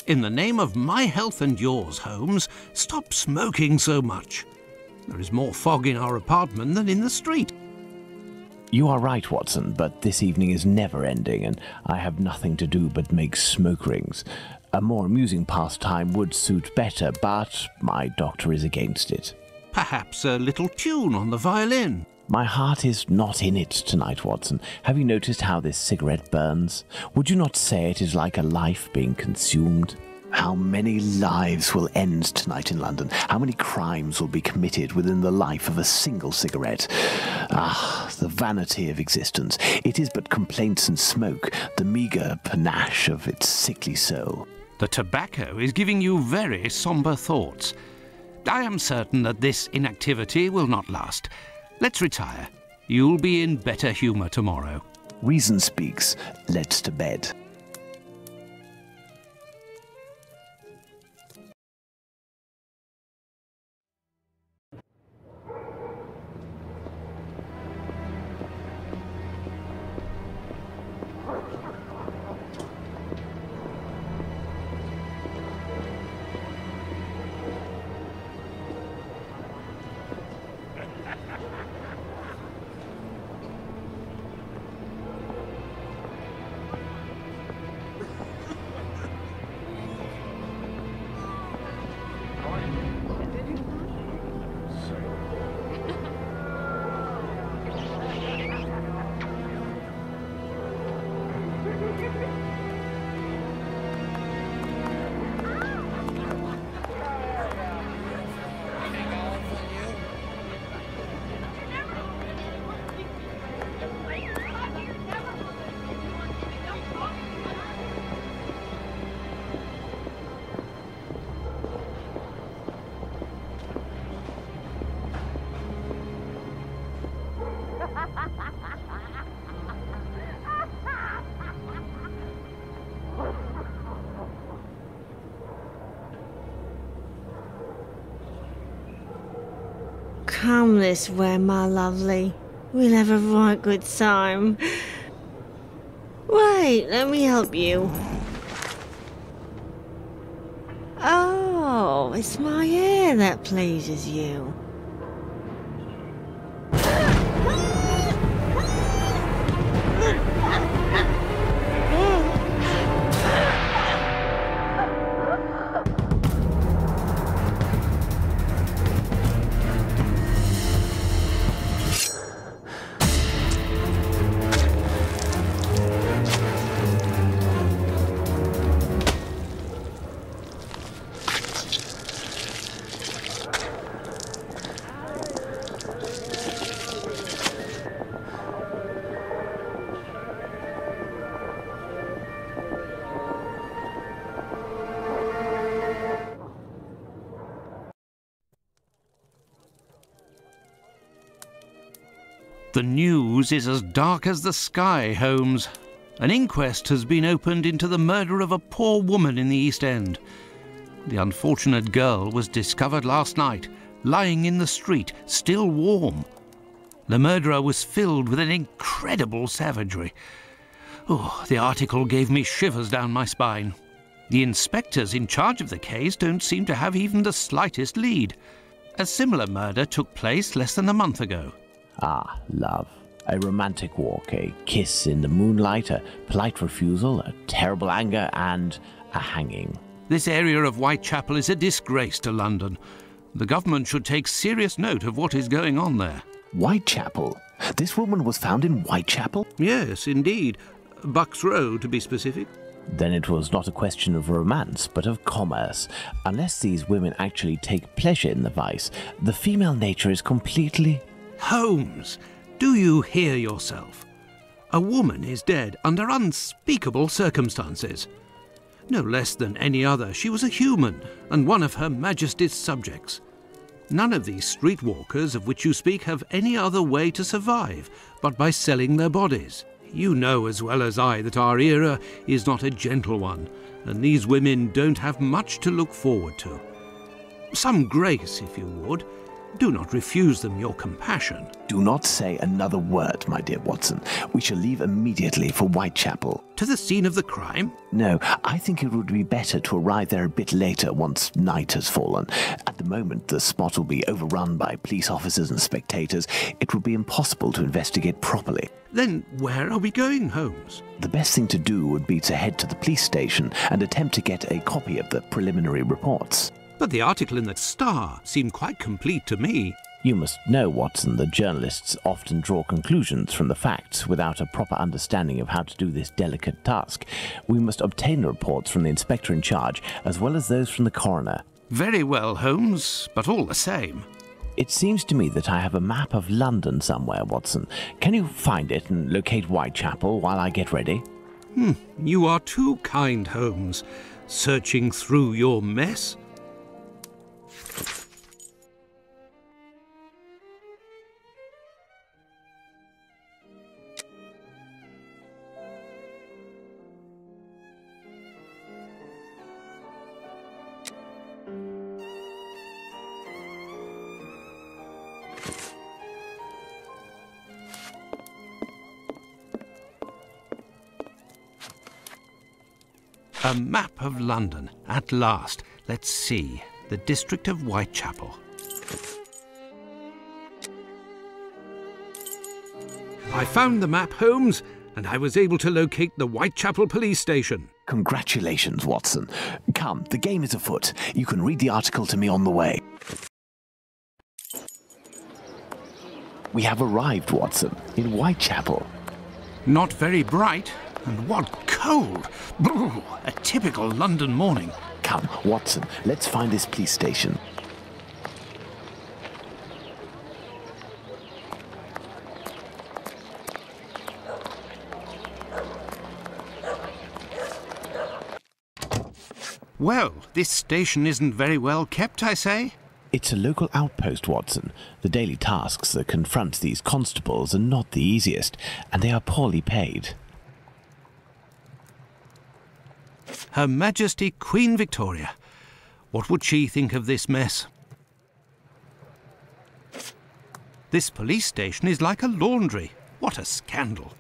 In the name of my health and yours, Holmes, stop smoking so much. There is more fog in our apartment than in the street. You are right, Watson, but this evening is never ending, and I have nothing to do but make smoke rings. A more amusing pastime would suit better, but my doctor is against it. Perhaps a little tune on the violin. My heart is not in it tonight, Watson. Have you noticed how this cigarette burns? Would you not say it is like a life being consumed? How many lives will end tonight in London? How many crimes will be committed within the life of a single cigarette? Ah, the vanity of existence. It is but complaints and smoke, the meagre panache of its sickly soul. The tobacco is giving you very sombre thoughts. I am certain that this inactivity will not last. Let's retire. You'll be in better humour tomorrow. Reason speaks. Let's to bed. Come this way, my lovely. We'll have a right good time. Wait, let me help you. Oh, it's my hair that pleases you. The news is as dark as the sky, Holmes. An inquest has been opened into the murder of a poor woman in the East End. The unfortunate girl was discovered last night, lying in the street, still warm. The murderer was filled with an incredible savagery. Oh, the article gave me shivers down my spine. The inspectors in charge of the case don't seem to have even the slightest lead. A similar murder took place less than a month ago. Ah, love. A romantic walk, a kiss in the moonlight, a polite refusal, a terrible anger, and a hanging. This area of Whitechapel is a disgrace to London. The government should take serious note of what is going on there. Whitechapel? This woman was found in Whitechapel? Yes, indeed. Bucks Row, to be specific. Then it was not a question of romance, but of commerce. Unless these women actually take pleasure in the vice, the female nature is completely... Holmes, do you hear yourself? A woman is dead under unspeakable circumstances. No less than any other, she was a human and one of Her Majesty's subjects. None of these streetwalkers of which you speak have any other way to survive but by selling their bodies. You know as well as I that our era is not a gentle one, and these women don't have much to look forward to. Some grace, if you would. Do not refuse them your compassion. Do not say another word, my dear Watson. We shall leave immediately for Whitechapel. To the scene of the crime? No, I think it would be better to arrive there a bit later once night has fallen. At the moment, the spot will be overrun by police officers and spectators. It would be impossible to investigate properly. Then where are we going, Holmes? The best thing to do would be to head to the police station and attempt to get a copy of the preliminary reports. But the article in the Star seemed quite complete to me. You must know, Watson, that journalists often draw conclusions from the facts without a proper understanding of how to do this delicate task. We must obtain the reports from the inspector in charge, as well as those from the coroner. Very well, Holmes, but all the same. It seems to me that I have a map of London somewhere, Watson. Can you find it and locate Whitechapel while I get ready? You are too kind, Holmes. Searching through your mess? A map of London, at last. Let's see. The district of Whitechapel. I found the map, Holmes, and I was able to locate the Whitechapel police station. Congratulations, Watson. Come, the game is afoot. You can read the article to me on the way. We have arrived, Watson, in Whitechapel. Not very bright, and what cold! Brr, a typical London morning. Come, Watson, let's find this police station. Well, this station isn't very well kept, I say. It's a local outpost, Watson. The daily tasks that confront these constables are not the easiest, and they are poorly paid. Her Majesty Queen Victoria. What would she think of this mess? This police station is like a laundry. What a scandal.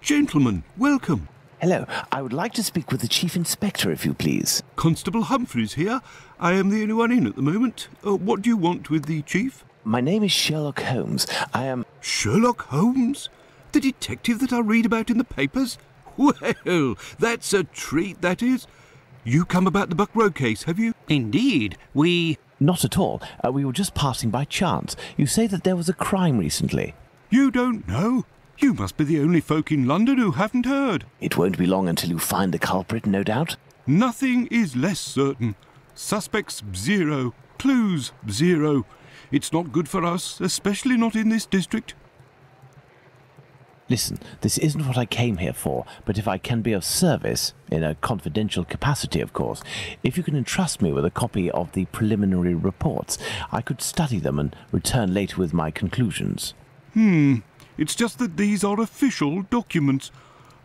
Gentlemen, welcome. Hello, I would like to speak with the Chief Inspector, if you please. Constable Humphreys here. I am the only one in at the moment. What do you want with the Chief? My name is Sherlock Holmes. I am... Sherlock Holmes? The detective that I read about in the papers? Well, that's a treat, that is. You come about the Buck Road case, have you? Indeed, we... Not at all. We were just passing by chance. You say that there was a crime recently. You don't know? You must be the only folk in London who haven't heard. It won't be long until you find the culprit, no doubt. Nothing is less certain. Suspects, 0. Clues, 0. It's not good for us, especially not in this district. Listen, this isn't what I came here for, but if I can be of service, in a confidential capacity, of course, if you can entrust me with a copy of the preliminary reports, I could study them and return later with my conclusions. It's just that these are official documents.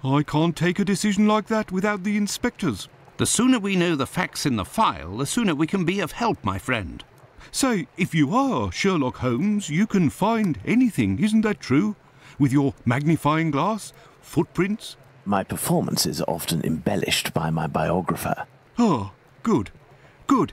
I can't take a decision like that without the inspectors. The sooner we know the facts in the file, the sooner we can be of help, my friend. Say, if you are Sherlock Holmes, you can find anything, isn't that true? With your magnifying glass, footprints? My performance is often embellished by my biographer. Ah, good. Good.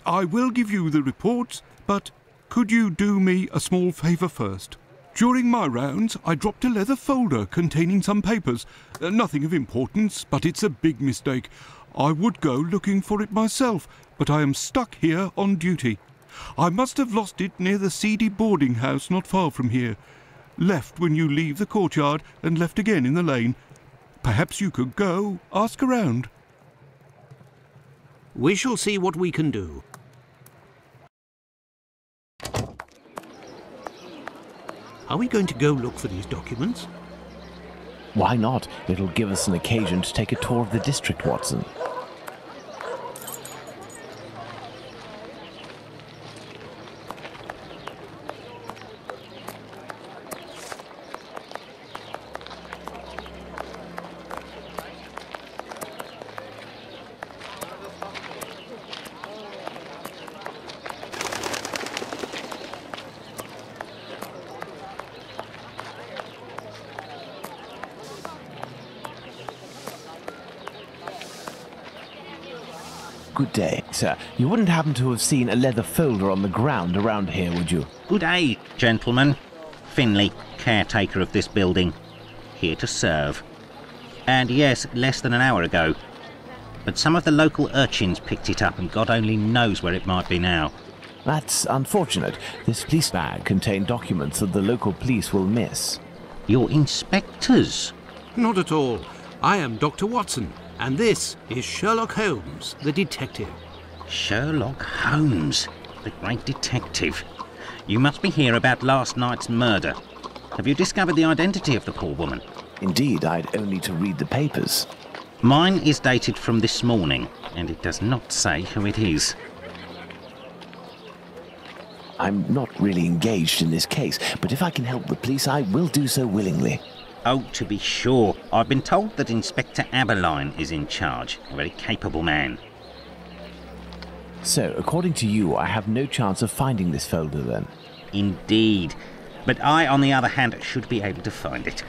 I will give you the reports, but could you do me a small favour first? During my rounds, I dropped a leather folder containing some papers. Nothing of importance, but it's a big mistake. I would go looking for it myself, but I am stuck here on duty. I must have lost it near the seedy boarding house not far from here. Left when you leave the courtyard and left again in the lane. Perhaps you could go, ask around. We shall see what we can do. Are we going to go look for these documents? Why not? It'll give us an occasion to take a tour of the district, Watson. good day. Sir, you wouldn't happen to have seen a leather folder on the ground around here, would you? Good day, gentlemen. Finley, caretaker of this building. Here to serve. And yes, less than an hour ago. But some of the local urchins picked it up and God only knows where it might be now. That's unfortunate. This police bag contained documents that the local police will miss. You're inspectors? Not at all. I am Dr. Watson, and this is Sherlock Holmes, the detective. Sherlock Holmes, the great detective. You must be here about last night's murder. Have you discovered the identity of the poor woman? Indeed, I'd only to read the papers. Mine is dated from this morning, and it does not say who it is. I'm not really engaged in this case, but if I can help the police, I will do so willingly. Oh, to be sure. I've been told that Inspector Aberline is in charge, a very capable man. So, according to you, I have no chance of finding this folder then? Indeed. But I, on the other hand, should be able to find it.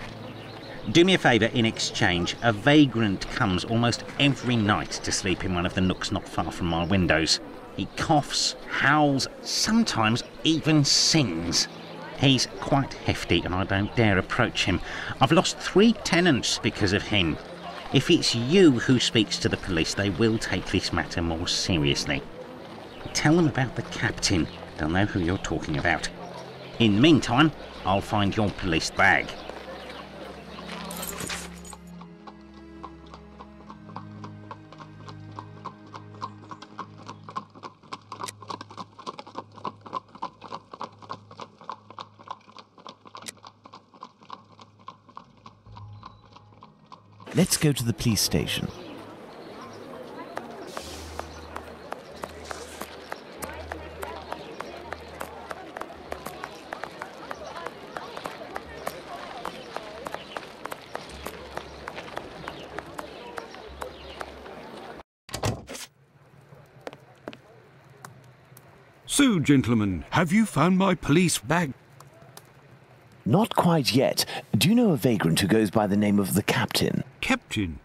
Do me a favour in exchange. A vagrant comes almost every night to sleep in one of the nooks not far from my windows. He coughs, howls, sometimes even sings. He's quite hefty and I don't dare approach him. I've lost 3 tenants because of him. If it's you who speaks to the police, they will take this matter more seriously. Tell them about the captain. They'll know who you're talking about. In the meantime, I'll find your police bag. Let's go to the police station. So, gentlemen, have you found my police bag? Not quite yet. Do you know a vagrant who goes by the name of the Captain? Captain?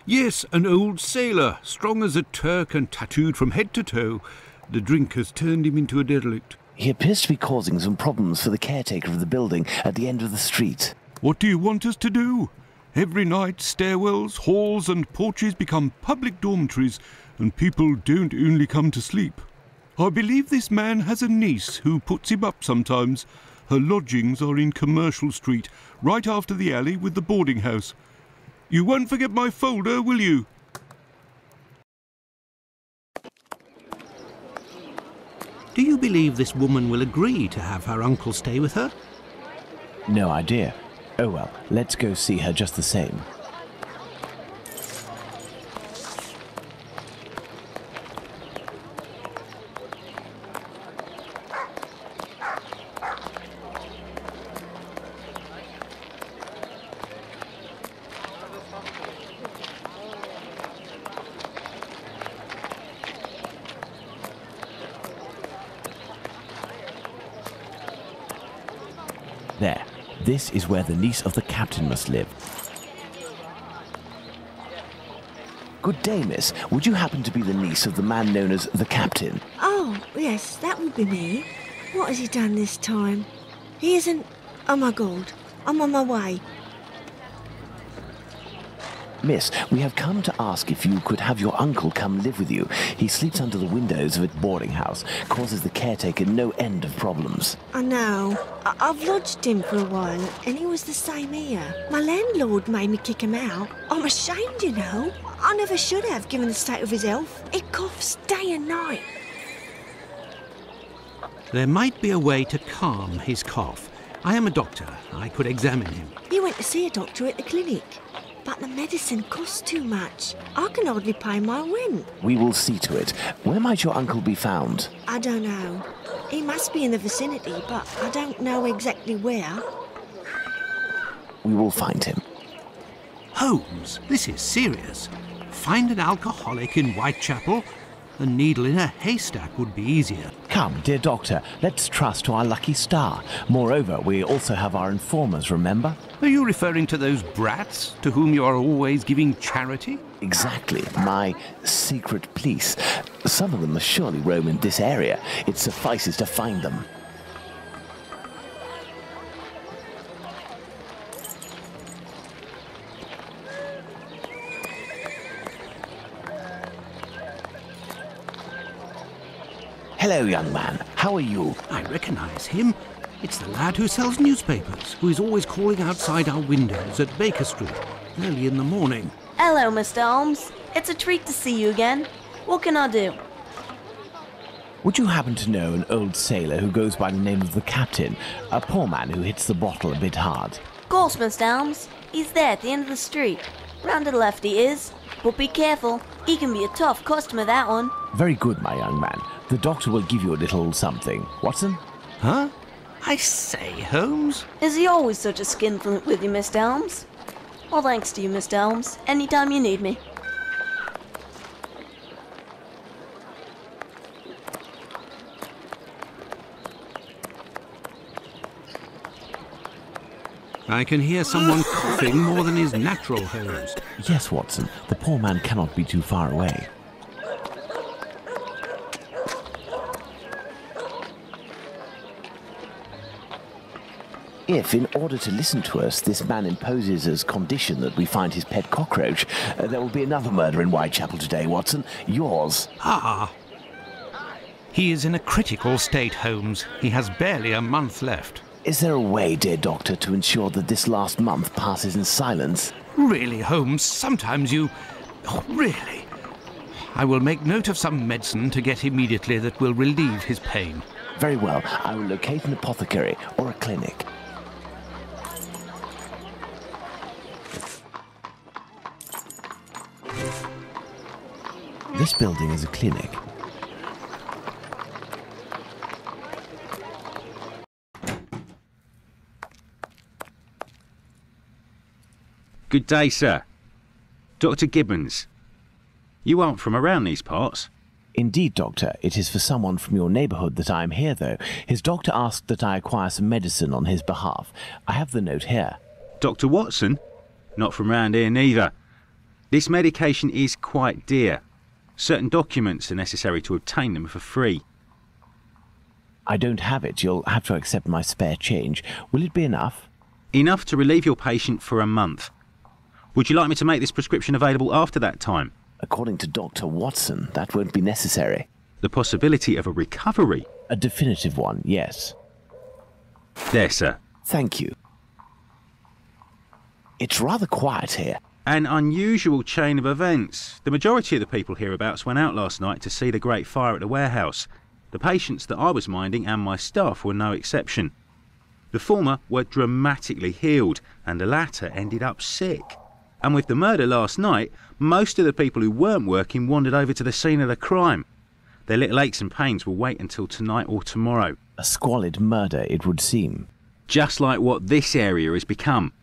Yes, an old sailor, strong as a Turk and tattooed from head to toe. The drink has turned him into a derelict. He appears to be causing some problems for the caretaker of the building at the end of the street. What do you want us to do? Every night, stairwells, halls and porches become public dormitories, and people don't only come to sleep. I believe this man has a niece who puts him up sometimes. Her lodgings are in Commercial Street, right after the alley with the boarding house. You won't forget my folder, will you? Do you believe this woman will agree to have her uncle stay with her? No idea. Oh well, let's go see her just the same. There. This is where the niece of the captain must live. Good day, miss. Would you happen to be the niece of the man known as the captain? Oh, yes, that would be me. What has he done this time? He isn't... Oh, my God. I'm on my way. Miss, we have come to ask if you could have your uncle come live with you. He sleeps under the windows of a boarding house, causes the caretaker no end of problems. I know. I've lodged him for a while, and he was the same here. My landlord made me kick him out. I'm ashamed, you know. I never should have, given the state of his health. He coughs day and night. There might be a way to calm his cough. I am a doctor. I could examine him. He went to see a doctor at the clinic. But the medicine costs too much. I can hardly pay my rent. We will see to it. Where might your uncle be found? I don't know. He must be in the vicinity, but I don't know exactly where. We will find him. Holmes, this is serious. Find an alcoholic in Whitechapel? A needle in a haystack would be easier. Come, dear doctor, let's trust to our lucky star. Moreover, we also have our informers, remember? Are you referring to those brats to whom you are always giving charity? Exactly, my secret police. Some of them must surely roam in this area. It suffices to find them. Hello, young man. How are you? I recognise him. It's the lad who sells newspapers, who is always calling outside our windows at Baker Street, early in the morning. Hello, Mr. Holmes. It's a treat to see you again. What can I do? Would you happen to know an old sailor who goes by the name of the Captain? A poor man who hits the bottle a bit hard. Of course, Mr. Holmes. He's there at the end of the street. Round to the left he is. But be careful. He can be a tough customer, that one. Very good, my young man. The doctor will give you a little something. Watson? Huh? I say, Holmes? Is he always such a skinflint with you, Mr. Holmes? Well, thanks to you, Mr. Holmes. Anytime you need me. I can hear someone coughing more than is natural, Holmes. Yes, Watson. The poor man cannot be too far away. If, in order to listen to us, this man imposes as condition that we find his pet cockroach, there will be another murder in Whitechapel today, Watson. Yours. Ah! He is in a critical state, Holmes. He has barely a month left. Is there a way, dear doctor, to ensure that this last month passes in silence? Really, Holmes, sometimes you... Oh, really? I will make note of some medicine to get immediately that will relieve his pain. Very well. I will locate an apothecary or a clinic. This building is a clinic. Good day, sir. Dr. Gibbons. You aren't from around these parts? Indeed, Doctor. It is for someone from your neighbourhood that I am here, though. His doctor asked that I acquire some medicine on his behalf. I have the note here. Dr. Watson? Not from round here neither. This medication is quite dear. Certain documents are necessary to obtain them for free. I don't have it. You'll have to accept my spare change. Will it be enough? Enough to relieve your patient for a month. Would you like me to make this prescription available after that time? According to Dr. Watson, that won't be necessary. The possibility of a recovery? A definitive one, yes. There, sir. Thank you. It's rather quiet here. An unusual chain of events. The majority of the people hereabouts went out last night to see the great fire at the warehouse. The patients that I was minding and my staff were no exception. The former were dramatically healed, and the latter ended up sick. And with the murder last night, most of the people who weren't working wandered over to the scene of the crime. Their little aches and pains will wait until tonight or tomorrow. A squalid murder, it would seem. Just like what this area has become.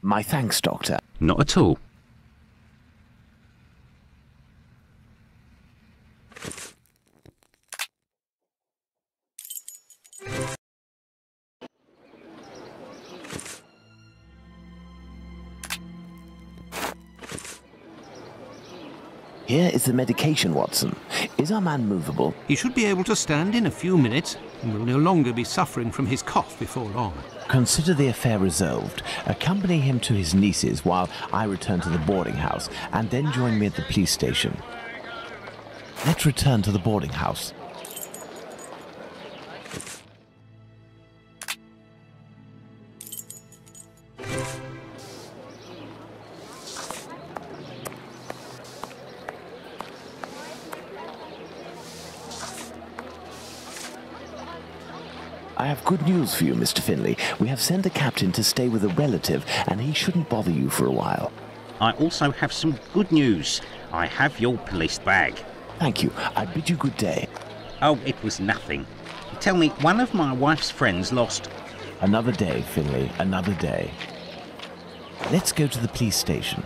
My thanks, Doctor. Not at all. Here is the medication, Watson. Is our man movable? He should be able to stand in a few minutes and will no longer be suffering from his cough before long. Consider the affair resolved. Accompany him to his niece's while I return to the boarding house, and then join me at the police station. Let's return to the boarding house. I have good news for you, Mr. Finlay. We have sent the captain to stay with a relative, and he shouldn't bother you for a while. I also have some good news. I have your police bag. Thank you. I bid you good day. Oh, it was nothing. Tell me, one of my wife's friends lost... Another day, Finlay. Another day. Let's go to the police station.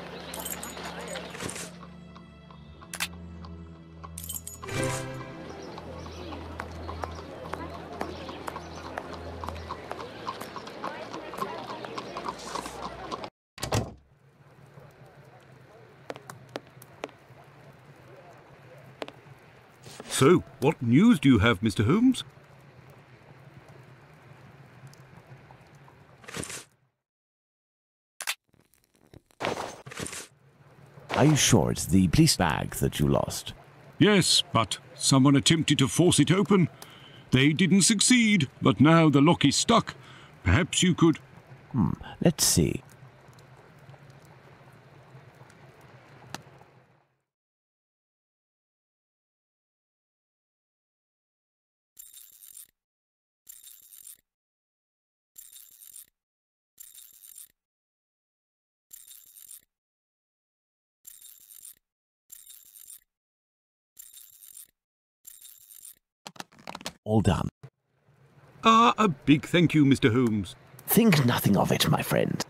So, what news do you have, Mr. Holmes? Are you sure it's the police bag that you lost? Yes, but someone attempted to force it open. They didn't succeed, but now the lock is stuck. Perhaps you could... Let's see. All done. A big thank you, Mr. Holmes. Think nothing of it, my friend.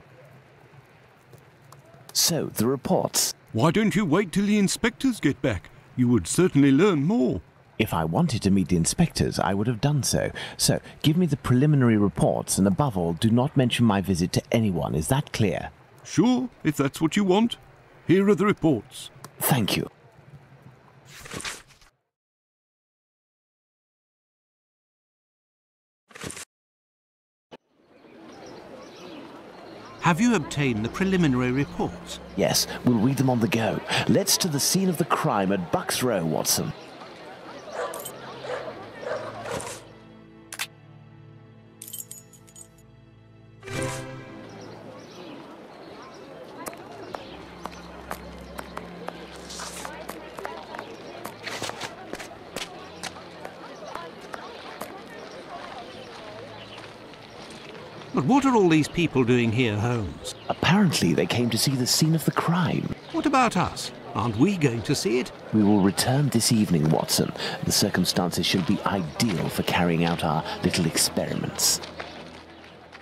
So, the reports. Why don't you wait till the inspectors get back? You would certainly learn more. If I wanted to meet the inspectors, I would have done so. So, give me the preliminary reports, and above all, do not mention my visit to anyone. Is that clear? Sure, if that's what you want. Here are the reports. Thank you. Have you obtained the preliminary reports? Yes, we'll read them on the go. Let's to the scene of the crime at Bucks Row, Watson. But what are all these people doing here, Holmes? Apparently, they came to see the scene of the crime. What about us? Aren't we going to see it? We will return this evening, Watson. The circumstances should be ideal for carrying out our little experiments.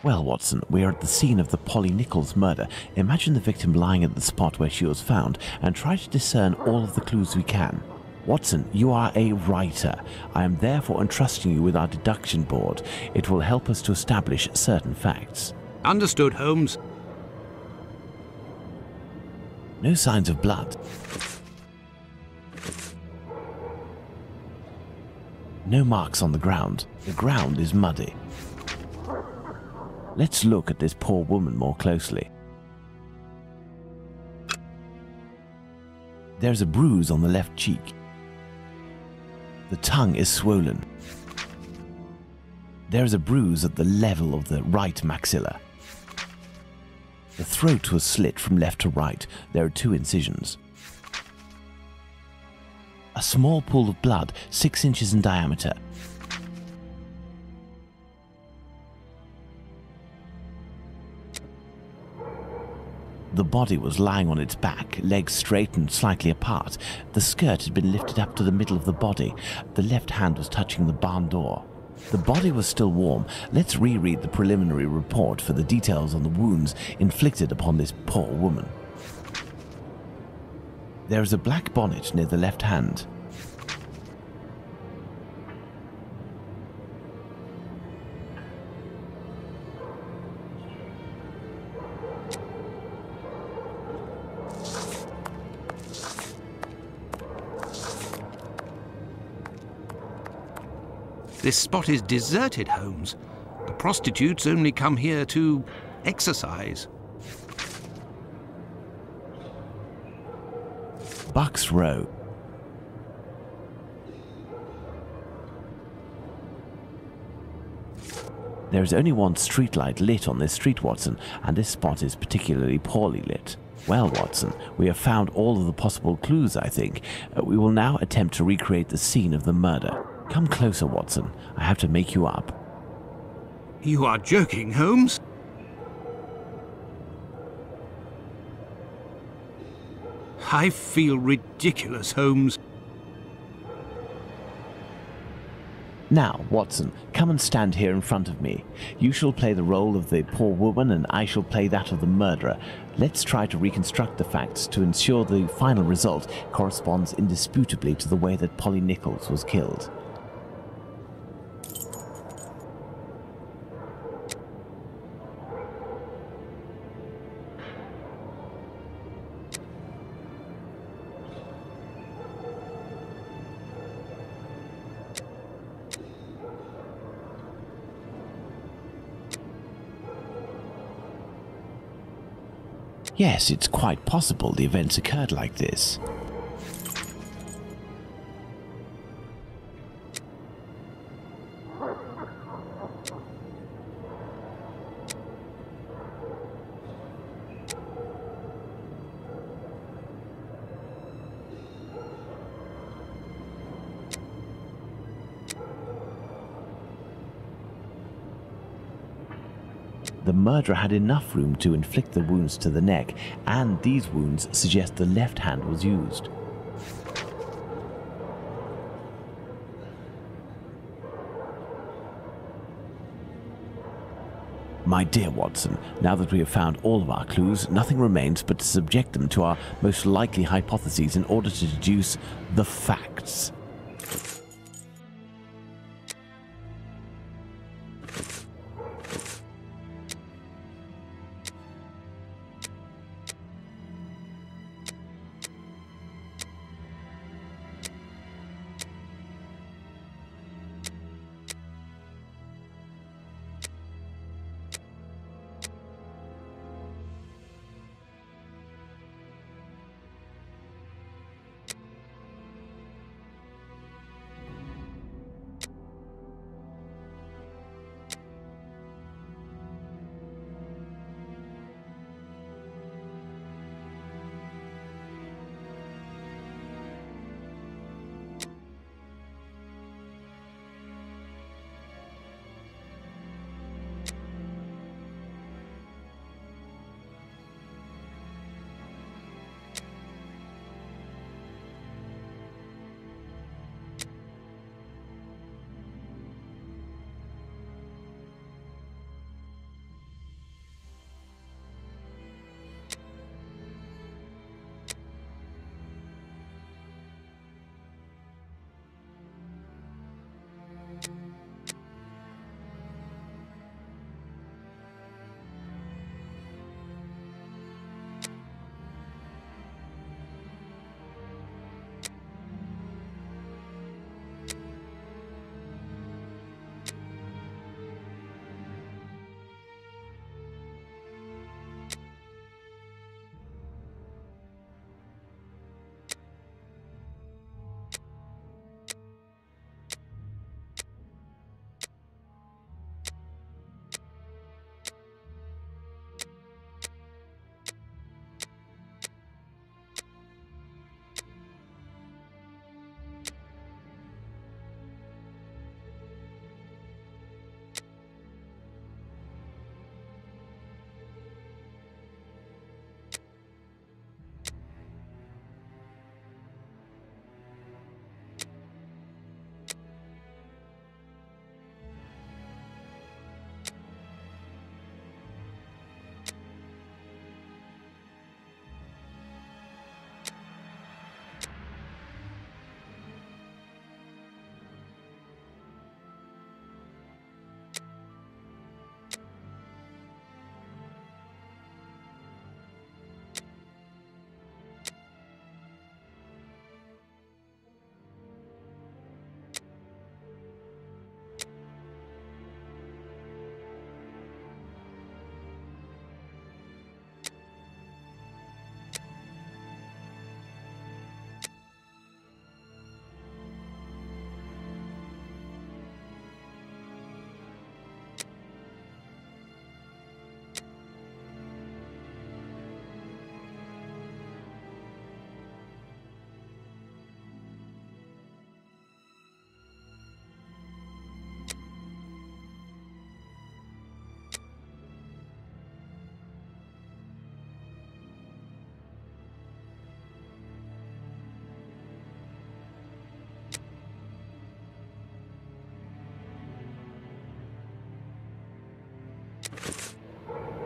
Well, Watson, we are at the scene of the Polly Nichols murder. Imagine the victim lying at the spot where she was found and try to discern all of the clues we can. Watson, you are a writer. I am therefore entrusting you with our deduction board. It will help us to establish certain facts. Understood, Holmes. No signs of blood. No marks on the ground. The ground is muddy. Let's look at this poor woman more closely. There's a bruise on the left cheek. The tongue is swollen. There is a bruise at the level of the right maxilla. The throat was slit from left to right. There are 2 incisions. A small pool of blood, 6 inches in diameter. The body was lying on its back, legs straight and slightly apart. The skirt had been lifted up to the middle of the body. The left hand was touching the barn door. The body was still warm. Let's reread the preliminary report for the details on the wounds inflicted upon this poor woman. There is a black bonnet near the left hand. This spot is deserted, Holmes. The prostitutes only come here to exercise. Bucks Row. There is only one streetlight lit on this street, Watson, and this spot is particularly poorly lit. Well, Watson, we have found all of the possible clues, I think. We will now attempt to recreate the scene of the murder. Come closer, Watson. I have to make you up. You are joking, Holmes? I feel ridiculous, Holmes. Now, Watson, come and stand here in front of me. You shall play the role of the poor woman and I shall play that of the murderer. Let's try to reconstruct the facts to ensure the final result corresponds indisputably to the way that Polly Nichols was killed. Yes, it's quite possible the events occurred like this. The murderer had enough room to inflict the wounds to the neck, and these wounds suggest the left hand was used. My dear Watson, now that we have found all of our clues, nothing remains but to subject them to our most likely hypotheses in order to deduce the facts.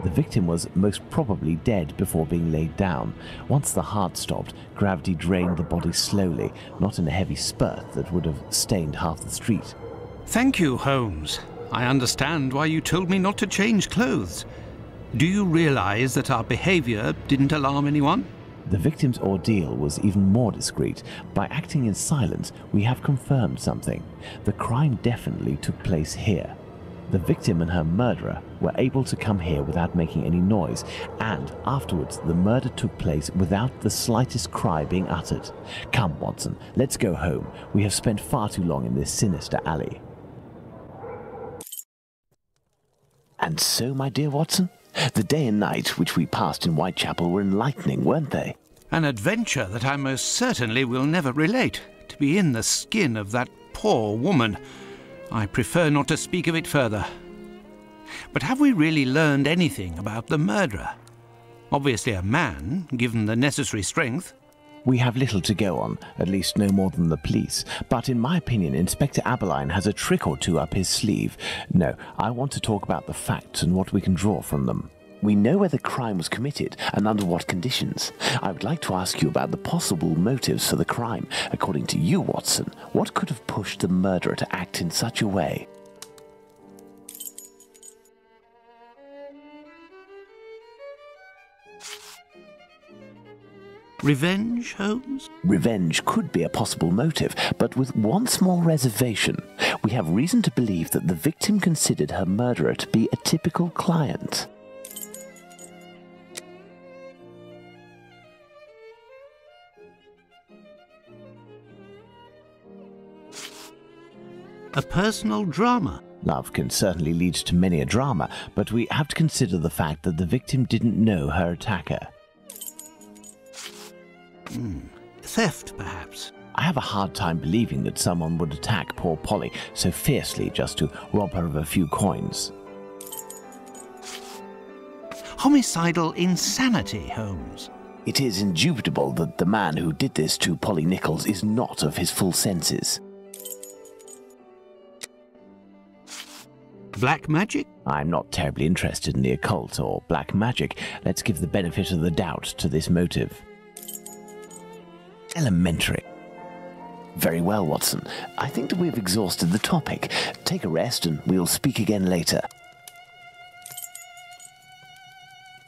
The victim was most probably dead before being laid down. Once the heart stopped, gravity drained the body slowly, not in a heavy spurt that would have stained half the street. Thank you, Holmes. I understand why you told me not to change clothes. Do you realize that our behavior didn't alarm anyone? The victim's ordeal was even more discreet. By acting in silence, we have confirmed something. The crime definitely took place here. The victim and her murderer were able to come here without making any noise, and afterwards the murder took place without the slightest cry being uttered. Come, Watson, let's go home. We have spent far too long in this sinister alley. And so, my dear Watson, the day and night which we passed in Whitechapel were enlightening, weren't they? An adventure that I most certainly will never relate. To be in the skin of that poor woman. I prefer not to speak of it further. But have we really learned anything about the murderer? Obviously a man, given the necessary strength. We have little to go on, at least no more than the police. But in my opinion, Inspector Aberline has a trick or two up his sleeve. No, I want to talk about the facts and what we can draw from them. We know where the crime was committed and under what conditions. I would like to ask you about the possible motives for the crime. According to you, Watson, what could have pushed the murderer to act in such a way? Revenge, Holmes? Revenge could be a possible motive, but with one small reservation. We have reason to believe that the victim considered her murderer to be a typical client. A personal drama. Love can certainly lead to many a drama, but we have to consider the fact that the victim didn't know her attacker. Theft, perhaps. I have a hard time believing that someone would attack poor Polly so fiercely just to rob her of a few coins. Homicidal insanity, Holmes. It is indubitable that the man who did this to Polly Nichols is not of his full senses. Black magic? I'm not terribly interested in the occult or black magic. Let's give the benefit of the doubt to this motive. Elementary. Very well, Watson. I think that we've exhausted the topic. Take a rest and we'll speak again later.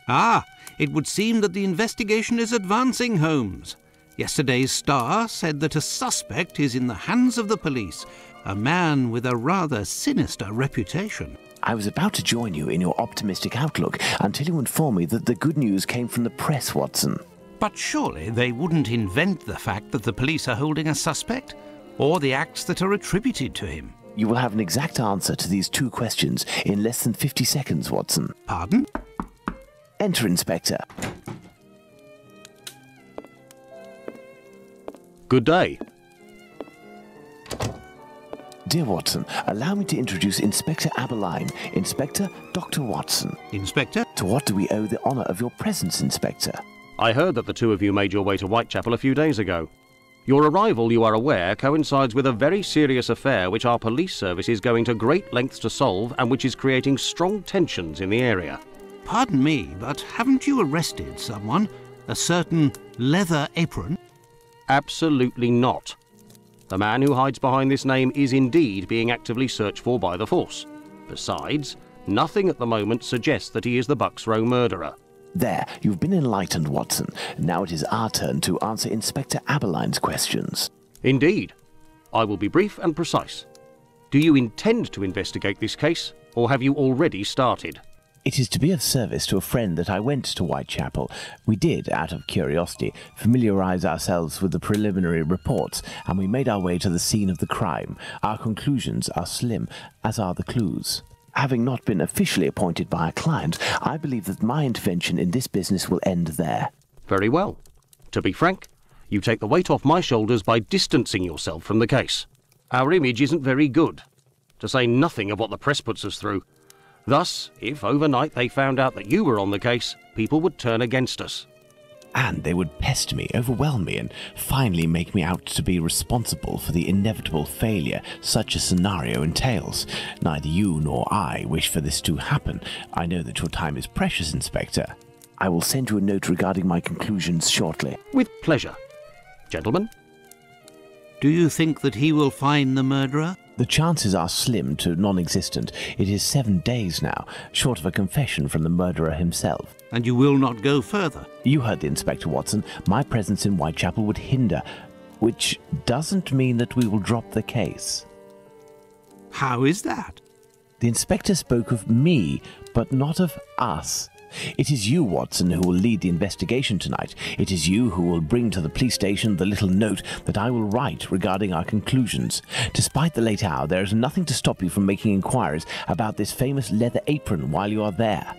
Ah, it would seem that the investigation is advancing, Holmes. Yesterday's Star said that a suspect is in the hands of the police, a man with a rather sinister reputation. I was about to join you in your optimistic outlook until you informed me that the good news came from the press, Watson. But surely they wouldn't invent the fact that the police are holding a suspect, or the acts that are attributed to him. You will have an exact answer to these two questions in less than 50 seconds, Watson. Pardon? Enter, Inspector. Good day. Dear Watson, allow me to introduce Inspector Aberline, Inspector Dr. Watson. Inspector? To what do we owe the honour of your presence, Inspector? I heard that the two of you made your way to Whitechapel a few days ago. Your arrival, you are aware, coincides with a very serious affair which our police service is going to great lengths to solve and which is creating strong tensions in the area. Pardon me, but haven't you arrested someone? A certain Leather Apron? Absolutely not. The man who hides behind this name is indeed being actively searched for by the force. Besides, nothing at the moment suggests that he is the Bucks Row murderer. There, you've been enlightened, Watson. Now it is our turn to answer Inspector Aberline's questions. Indeed. I will be brief and precise. Do you intend to investigate this case, or have you already started? It is to be of service to a friend that I went to Whitechapel. We did, out of curiosity, familiarise ourselves with the preliminary reports, and we made our way to the scene of the crime. Our conclusions are slim, as are the clues. Having not been officially appointed by a client, I believe that my intervention in this business will end there. Very well. To be frank, you take the weight off my shoulders by distancing yourself from the case. Our image isn't very good, to say nothing of what the press puts us through. Thus, if overnight they found out that you were on the case, people would turn against us. And they would pester me, overwhelm me, and finally make me out to be responsible for the inevitable failure such a scenario entails. Neither you nor I wish for this to happen. I know that your time is precious, Inspector. I will send you a note regarding my conclusions shortly. With pleasure. Gentlemen? Do you think that he will find the murderer? The chances are slim to non-existent. It is 7 days now, short of a confession from the murderer himself. And you will not go further? You heard the Inspector, Watson. My presence in Whitechapel would hinder, which doesn't mean that we will drop the case. How is that? The inspector spoke of me, but not of us. It is you, Watson, who will lead the investigation tonight. It is you who will bring to the police station the little note that I will write regarding our conclusions. Despite the late hour, there is nothing to stop you from making inquiries about this famous leather apron while you are there.